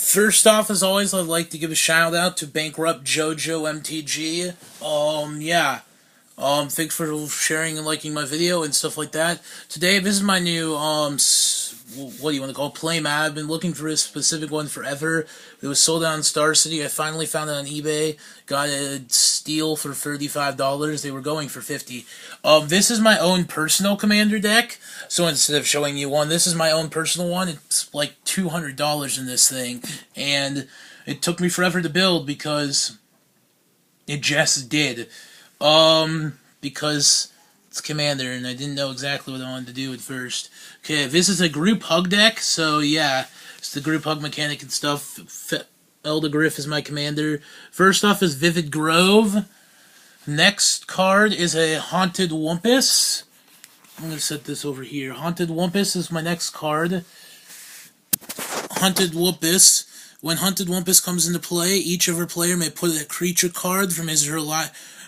First off, as always, I'd like to give a shout out to Bankrupt Jojo MTG. Yeah. Thanks for sharing and liking my video and stuff like that. Today, this is my new, what do you want to call it? Play mat. I've been looking for this specific one forever. It was sold out in Star City. I finally found it on eBay. Got a steal for $35. They were going for $50. This is my own personal commander deck. So instead of showing you one, this is my own personal one. It's like $200 in this thing. And it took me forever to build because it just did. Because it's Commander, and I didn't know exactly what I wanted to do at first. Okay, this is a group hug deck, so yeah, it's the group hug mechanic and stuff. Eldergriff is my Commander. First off is Vivid Grove. Next card is a Haunted Wumpus. I'm going to set this over here. Haunted Wumpus is my next card. Haunted Wumpus. When Haunted Wumpus comes into play, each of her player may put a creature card from his or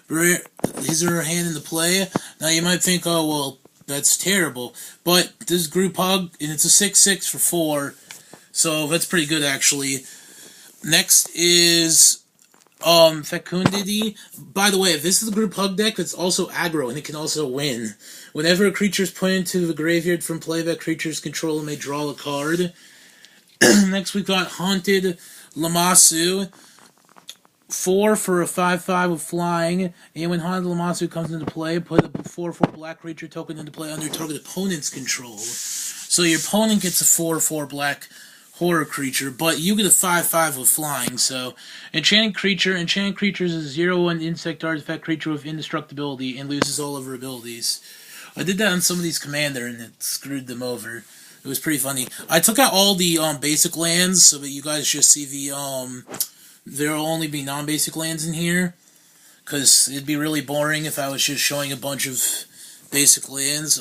her hand into play. Now you might think, oh well, that's terrible. But this group hug, and it's a 6/6 for 4, so that's pretty good actually. Next is Fecundity. By the way, if this is a group hug deck, it's also aggro, and it can also win. Whenever a creature is put into the graveyard from play, that creature's controller may draw a card. Next we've got Haunted Lamassu. 4 for a 5/5 with flying, and when Haunted Lamassu comes into play, put a 4/4 black creature token into play under target opponent's control. So your opponent gets a 4/4 black horror creature, but you get a 5/5 with flying. So Enchanted creatures is a 0/1 insect artifact creature with indestructibility and loses all of her abilities. I did that on some of these Commander, and it screwed them over. It was pretty funny. I took out all the basic lands so that you guys just see the there'll only be non-basic lands in here, because it'd be really boring if I was just showing a bunch of basic lands.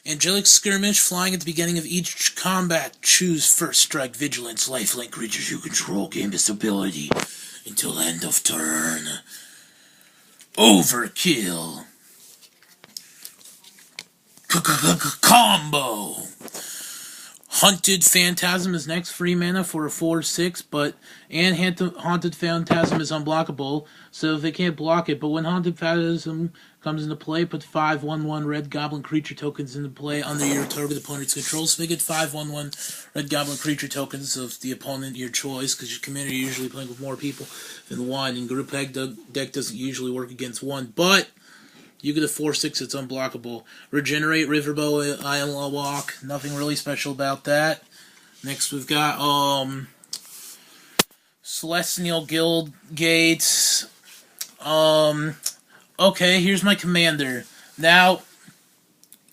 Angelic Skirmish, flying at the beginning of each combat. Choose First Strike, Vigilance, Lifelink creatures you control. Gain this ability until end of turn. Overkill. Combo. Hunted Phantasm is next, free mana for a 4/6, and Haunted Phantasm is unblockable, so they can't block it. But when Haunted Phantasm comes into play, put 5/1/1 red goblin creature tokens into play under your target opponent's control. So they get 5/1/1 red goblin creature tokens of the opponent your choice, because your commander are usually playing with more people than one, and group deck doesn't usually work against one, but you get a 4/6, it's unblockable. Regenerate, Riverbow, Isle Walk. Nothing really special about that. Next we've got Celestial Guild Gates. Okay, here's my Commander. Now,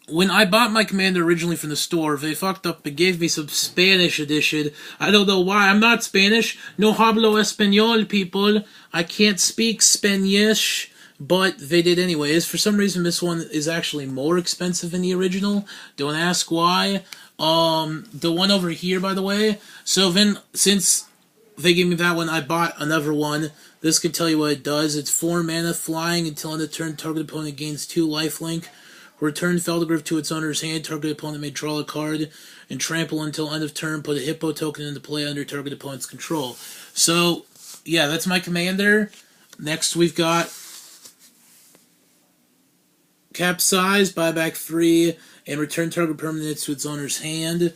when I bought my Commander originally from the store, they fucked up and gave me some Spanish edition. I don't know why. I'm not Spanish. No hablo español, people. I can't speak Spanish. But they did anyways. For some reason, this one is actually more expensive than the original. Don't ask why. The one over here, by the way. So then, since they gave me that one, I bought another one. This can tell you what it does. It's 4 mana, flying until end of turn. Target opponent gains 2 lifelink. Return Feldergriff to its owner's hand. Target opponent may draw a card. And trample until end of turn. Put a Hippo token into play under target opponent's control. So, yeah, that's my Commander. Next, we've got Capsize, buy back 3, and return target permanents to its owner's hand.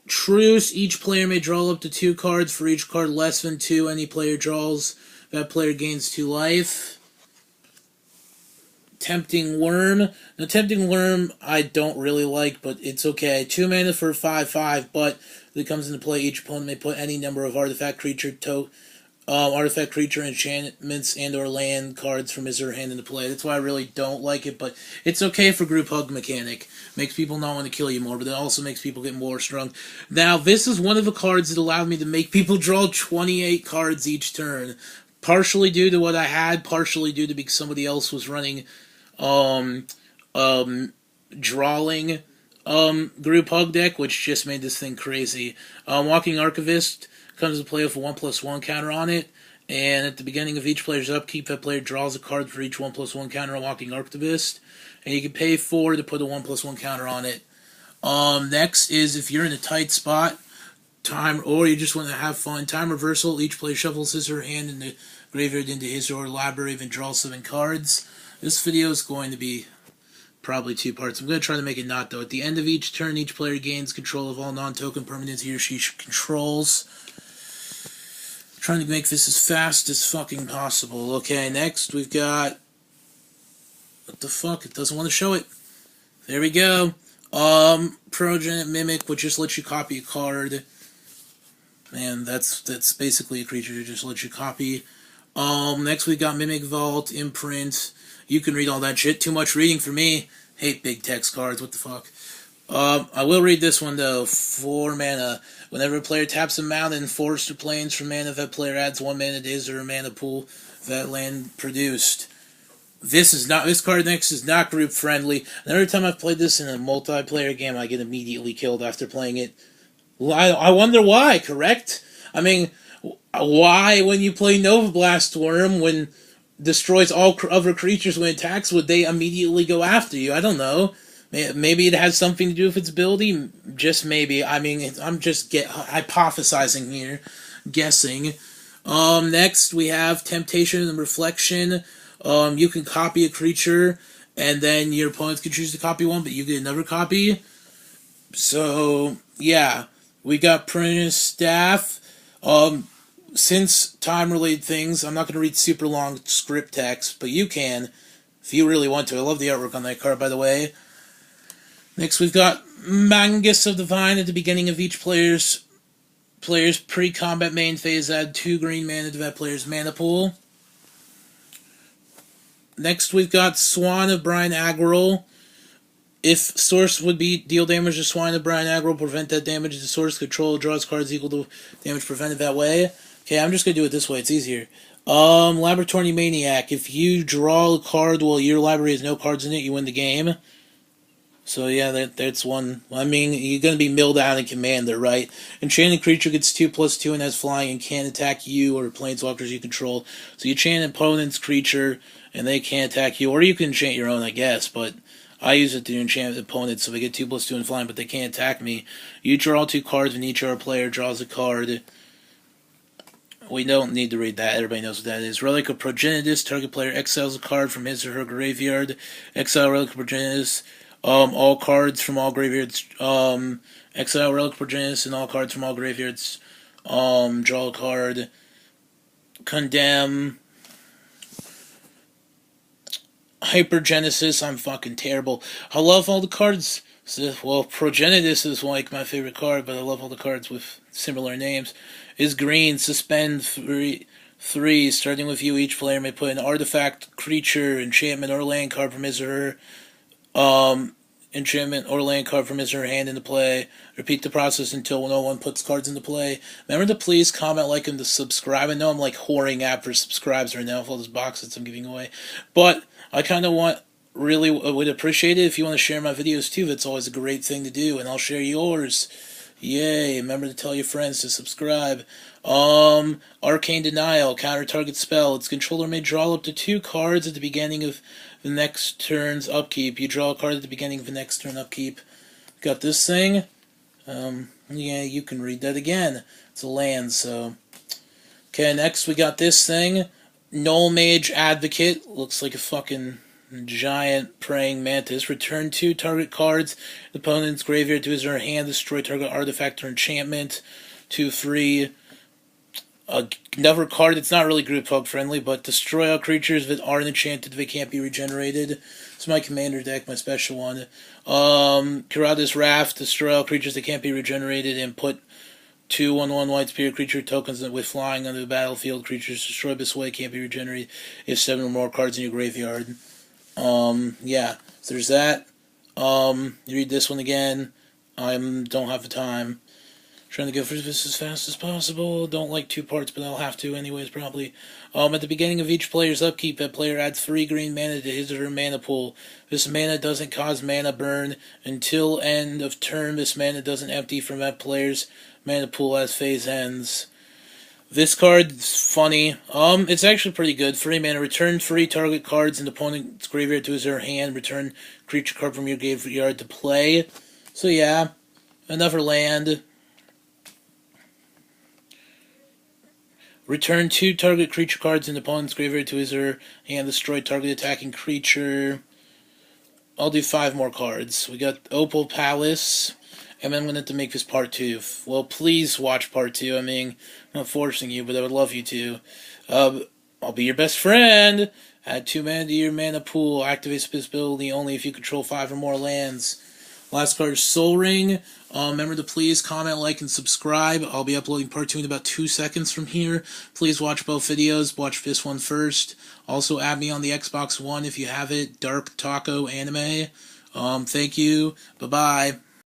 Truce, each player may draw up to 2 cards. For each card less than 2 any player draws, that player gains 2 life. Tempting Worm. Now, Tempting Worm I don't really like, but it's okay. 2 mana for 5/5, but if it comes into play, each opponent may put any number of artifact creature enchantments and or land cards from his or her hand into play. That's why I really don't like it, but it's okay for group hug mechanic. Makes people not want to kill you more, but it also makes people get more strong. Now, this is one of the cards that allowed me to make people draw 28 cards each turn. Partially due to what I had, partially due to because somebody else was running drawing group hug deck, which just made this thing crazy. Walking Archivist comes to play with a 1/1 counter on it, and at the beginning of each player's upkeep, that player draws a card for each 1/1 counter on Walking Archivist, and you can pay 4 to put a 1/1 counter on it. Next is if you're in a tight spot, Time, or you just want to have fun. Time reversal. Each player shuffles his or her hand in the graveyard into his or her library and draw 7 cards. This video is going to be probably 2 parts. I'm going to try to make it not, though. At the end of each turn, each player gains control of all non-token permanents he or she controls. I'm trying to make this as fast as fucking possible. Okay, next we've got... What the fuck? It doesn't want to show it. There we go. Progenitor Mimic, which just lets you copy a card. Man, that's basically a creature that just lets you copy. Next we got Mimic Vault, Imprint. You can read all that shit. Too much reading for me. Hate big text cards, what the fuck. I will read this one though. 4 mana. Whenever a player taps a mountain, forest or plains for mana, that player adds 1 mana to his or her mana pool that land produced. This card next is not group friendly. And every time I've played this in a multiplayer game, I get immediately killed after playing it. I wonder why, correct? I mean, why when you play Nova Blast Worm, when destroys all other creatures when it attacks, would they immediately go after you? I don't know. Maybe it has something to do with its ability. Just maybe. I mean, I'm just hypothesizing here, guessing. Next we have Temptation and Reflection. You can copy a creature, and then your opponents can choose to copy one, but you get another copy. So, yeah. We got Prince Staff. Since time-related things, I'm not going to read super long script text, but you can, if you really want to. I love the artwork on that card, by the way. Next, we've got Magus of Divine. At the beginning of each player's pre-combat main phase, add 2 green mana to that player's mana pool. Next, we've got Swan of Brian Agro. If source would be deal damage to Swan of Brian Agro, prevent that damage to source control, draws cards equal to damage prevented that way. Okay, I'm just going to do it this way, it's easier. Laboratory Maniac. If you draw a card while your library has no cards in it, you win the game. So yeah, that's one. I mean, you're going to be milled out in Commander, right? Enchanted creature gets 2/2 and has flying and can't attack you or planeswalkers you control. So you enchant an opponent's creature and they can't attack you. Or you can enchant your own, I guess, but I use it to enchant opponents, so they get 2/2 and flying, but they can't attack me. You draw 2 cards when each other player draws a card. We don't need to read that. Everybody knows what that is. Relic of Progenitus. Target player exiles a card from his or her graveyard. Exile Relic of Progenitus. All cards from all graveyards. Exile Relic of Progenitus and all cards from all graveyards. Draw a card. Condemn. Hypergenesis. I'm fucking terrible. I love all the cards. Well, Progenitus is like my favorite card, but I love all the cards with similar names. Is green. Suspend 3. Starting with you, each player may put an artifact, creature, enchantment, or land card from his or her enchantment or land card from his or her hand into play. Repeat the process until no one puts cards into play. Remember to please comment, like, and to subscribe. I know I'm like whoring out for subscribes right now with all those boxes I'm giving away, but I kind of really would appreciate it if you want to share my videos too. That's always a great thing to do, and I'll share yours. Yay! Remember to tell your friends to subscribe. Arcane Denial. Counter target spell. Its controller may draw up to 2 cards at the beginning of the next turn's upkeep. You draw a card at the beginning of the next turn upkeep. Got this thing. Yeah, you can read that again. It's a land, so. Okay, next we got this thing. Null Mage Advocate. Looks like a fucking giant praying mantis. Return 2 target cards. The opponent's graveyard to his or her hand. Destroy target artifact or enchantment. 2/3. Another card that's not really group hub friendly, but destroy all creatures that aren't enchanted. They can't be regenerated. It's my commander deck, my special one. Karadas Raft. Destroy all creatures that can't be regenerated and put 2/1/1 white spirit creature tokens with flying onto the battlefield. Creatures destroyed this way can't be regenerated if 7 or more cards in your graveyard. Yeah, so there's that. You read this one again. I don't have the time. Trying to go through this as fast as possible. Don't like 2 parts, but I'll have to anyways, probably. At the beginning of each player's upkeep, that player adds 3 green mana to his or her mana pool. This mana doesn't cause mana burn. Until end of turn, this mana doesn't empty from that player's mana pool as phase ends. This card is funny. It's actually pretty good. 3 mana. Return 3 target cards in the opponent's graveyard to his or her hand. Return creature card from your graveyard to play. So yeah, another land. Return 2 target creature cards in the opponent's graveyard to his or her hand. Destroy target attacking creature. I'll do 5 more cards. We got Opal Palace, and then I'm going to have to make this part 2. Well, please watch part 2. I mean, I'm not forcing you, but I would love you to. I'll be your best friend. Add 2 mana to your mana pool. Activate this ability only if you control 5 or more lands. Last card is Soul Ring. Remember to please comment, like, and subscribe. I'll be uploading part 2 in about 2 seconds from here. Please watch both videos. Watch this one first. Also, add me on the Xbox One if you have it. Dark Taco Anime. Thank you. Bye-bye.